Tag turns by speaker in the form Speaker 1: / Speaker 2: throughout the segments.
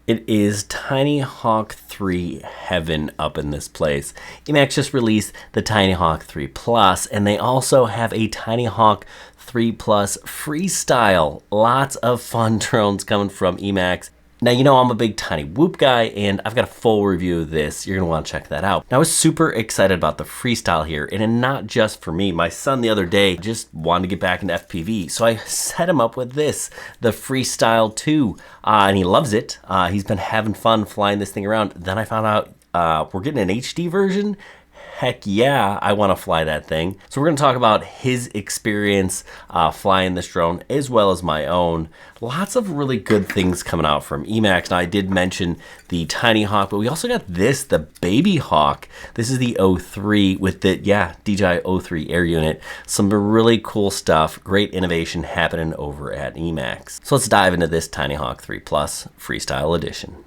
Speaker 1: It is Tinyhawk 3 heaven up in this place. EMAX just released the Tinyhawk 3 Plus, and they also have a Tinyhawk 3 Plus Freestyle. Lots of fun drones coming from EMAX. Now, you know I'm a big Tiny Whoop guy, and I've got a full review of this. You're going to want to check that out. Now, I was super excited about the Freestyle here, and not just for me. My son the other day just wanted to get back into FPV, so I set him up with this, the Freestyle 2, and he loves it. He's been having fun flying this thing around. Then I found out we're getting an HD version. Heck yeah, I want to fly that thing. So we're going to talk about his experience flying this drone as well as my own. Lots of really good things coming out from EMAX. Now I did mention the Tinyhawk, but we also got this, the Baby Hawk. This is the 03 with the, DJI 03 air unit. Some really cool stuff, great innovation happening over at EMAX. So let's dive into this Tinyhawk 3 Plus Freestyle Edition.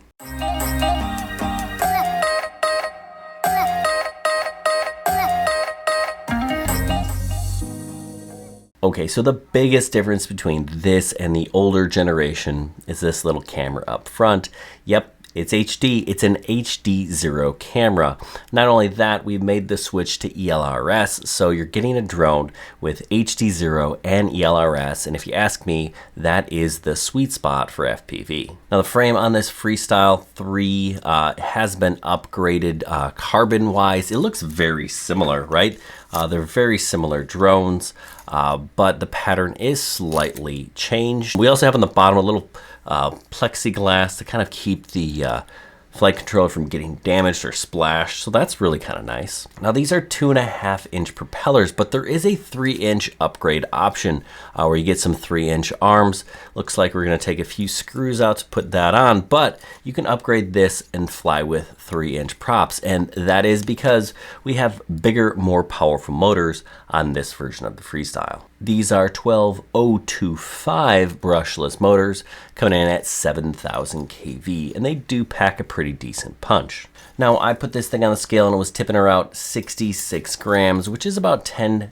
Speaker 1: Okay, so the biggest difference between this and the older generation is this little camera up front. Yep, it's HD. It's an HD0 camera. Not only that, we've made the switch to ELRS, so you're getting a drone with HD0 and ELRS, and if you ask me, that is the sweet spot for FPV. Now, the frame on this Freestyle 3 has been upgraded carbon-wise. It looks very similar, right? They're very similar drones, but the pattern is slightly changed. We also have on the bottom a little plexiglass to kind of keep the flight controller from getting damaged or splashed, so that's really kind of nice. Now these are 2.5-inch propellers, but there is a 3-inch upgrade option where you get some 3-inch arms. Looks like we're going to take a few screws out to put that on, but you can upgrade this and fly with 3-inch props, and that is because we have bigger, more powerful motors on this version of the Freestyle. These are 12025 brushless motors coming in at 7,000 kV, and they do pack a pretty decent punch. Now, I put this thing on the scale and it was tipping around 66 grams, which is about 10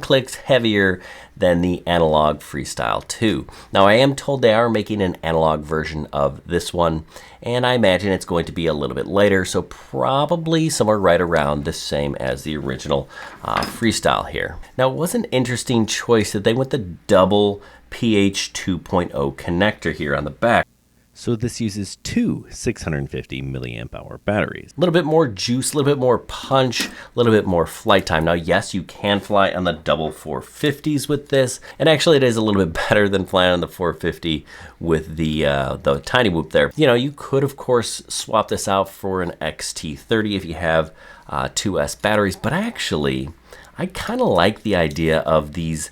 Speaker 1: clicks heavier than the analog Freestyle 2. Now, I am told they are making an analog version of this one, and I imagine it's going to be a little bit later, so probably somewhere right around the same as the original Freestyle here. Now, it was an interesting choice that they went the double PH 2.0 connector here on the back. So this uses two 650 milliamp hour batteries. A little bit more juice, a little bit more punch, a little bit more flight time. Now, yes, you can fly on the double 450s with this, and actually it is a little bit better than flying on the 450 with the Tiny Whoop there. You know, you could, of course, swap this out for an XT30 if you have 2S batteries, but actually, I kind of like the idea of these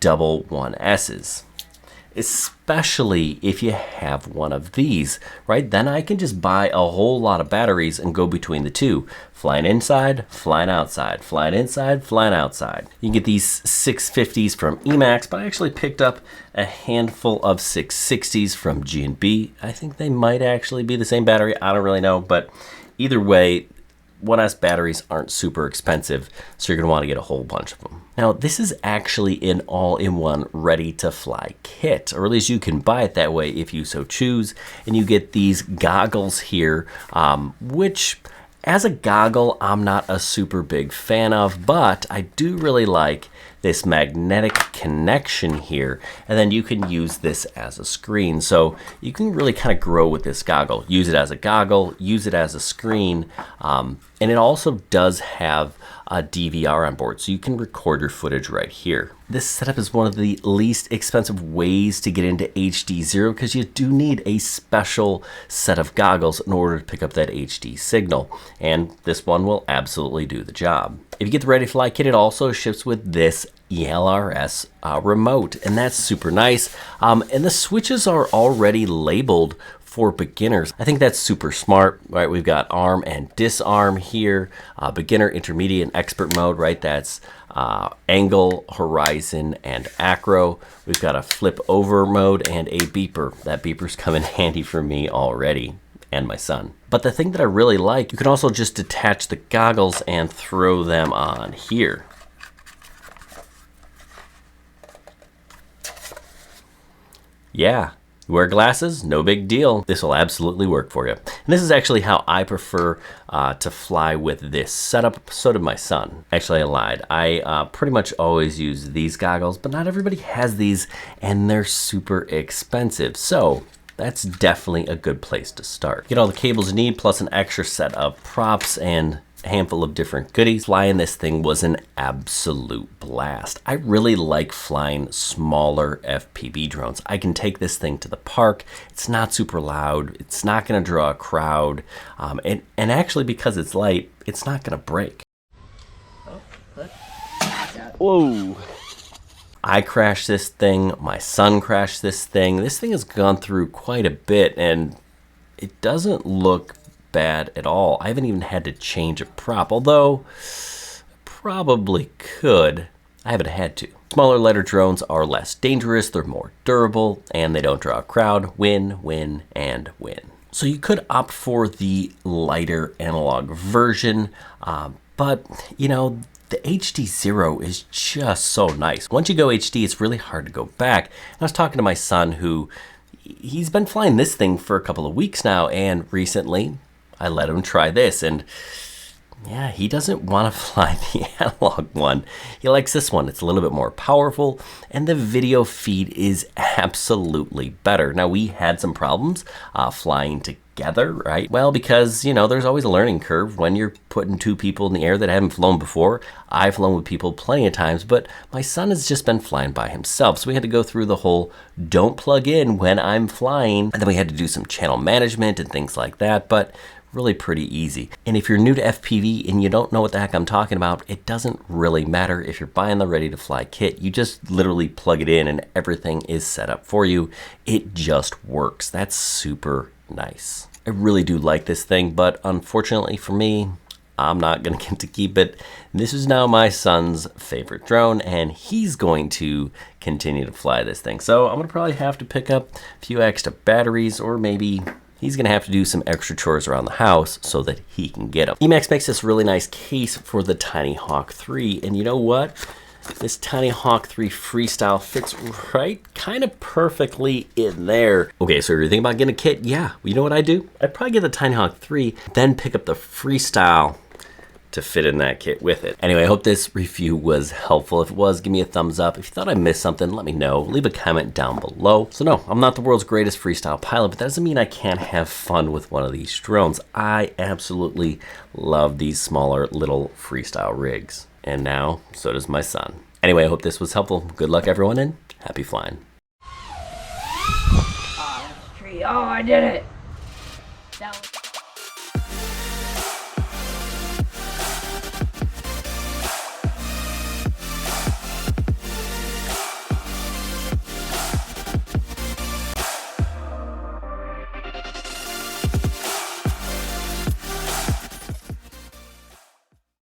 Speaker 1: double 1Ss. Especially if you have one of these, right? Then I can just buy a whole lot of batteries and go between the two. Flying inside, flying outside, flying inside, flying outside. You can get these 650s from EMAX, but I actually picked up a handful of 660s from G&B. I think they might actually be the same battery. I don't really know, but either way, 1S batteries aren't super expensive, so you're going to want to get a whole bunch of them. Now, this is actually an all-in-one ready-to-fly kit, or at least you can buy it that way if you so choose, and you get these goggles here, which, as a goggle, I'm not a super big fan of, but I do really like this magnetic connection here, and then you can use this as a screen. So you can really kind of grow with this goggle. Use it as a goggle, use it as a screen, and it also does have a DVR on board, so you can record your footage right here. This setup is one of the least expensive ways to get into HD0 because you do need a special set of goggles in order to pick up that HD signal, and this one will absolutely do the job. If you get the Ready to Fly kit, it also ships with this ELRS remote, and that's super nice. And the switches are already labeled for beginners. I think that's super smart, right? We've got arm and disarm here, beginner, intermediate, and expert mode, right? That's angle, horizon, and acro. We've got a flip over mode and a beeper. That beeper's come in handy for me already, and my son. But the thing that I really like, you can also just detach the goggles and throw them on here. Yeah, You wear glasses? No big deal. This will absolutely work for you. And this is actually how I prefer to fly with this setup. So did my son. Actually, I lied. I pretty much always use these goggles, but not everybody has these, and they're super expensive. So that's definitely a good place to start. Get all the cables you need, plus an extra set of props and a handful of different goodies. Flying this thing was an absolute blast. I really like flying smaller FPV drones. I can take this thing to the park. It's not super loud. It's not going to draw a crowd. And actually, because it's light, it's not going to break. Whoa. I crashed this thing. My son crashed this thing. This thing has gone through quite a bit, and it doesn't look bad at all. I haven't even had to change a prop, although probably could. I haven't had to. Smaller, lighter drones are less dangerous, they're more durable, and they don't draw a crowd. Win, win, and win. So you could opt for the lighter analog version, but you know, the HD0 is just so nice. Once you go HD, it's really hard to go back. I was talking to my son who, he's been flying this thing for a couple of weeks now, and recently I let him try this, and yeah, he doesn't want to fly the analog one. He likes this one. It's a little bit more powerful, and the video feed is absolutely better. Now, we had some problems flying together, right? Well, because, you know, there's always a learning curve when you're putting two people in the air that haven't flown before. I've flown with people plenty of times, but my son has just been flying by himself. So we had to go through the whole don't plug in when I'm flying, and then we had to do some channel management and things like that, but really pretty easy. And if you're new to FPV and you don't know what the heck I'm talking about, it doesn't really matter. If you're buying the ready to fly kit, you just literally plug it in and everything is set up for you. It just works. That's super nice. I really do like this thing, but unfortunately for me, I'm not gonna get to keep it. This is now my son's favorite drone, and he's going to continue to fly this thing. So I'm gonna probably have to pick up a few extra batteries, or maybe he's gonna have to do some extra chores around the house so that he can get them. EMAX makes this really nice case for the Tinyhawk 3, and you know what? This Tinyhawk 3 Freestyle fits right kind of perfectly in there. Okay, so you're thinking about getting a kit? Yeah, you know what I do? I'd probably get the Tinyhawk 3, then pick up the Freestyle to fit in that kit with it. Anyway, I hope this review was helpful. If it was, give me a thumbs up. If you thought I missed something, let me know. Leave a comment down below. So no, I'm not the world's greatest freestyle pilot, but that doesn't mean I can't have fun with one of these drones. I absolutely love these smaller little freestyle rigs. And now, so does my son. Anyway, I hope this was helpful. Good luck, everyone, and happy flying.
Speaker 2: Oh, that's a tree. Oh, I did it. That was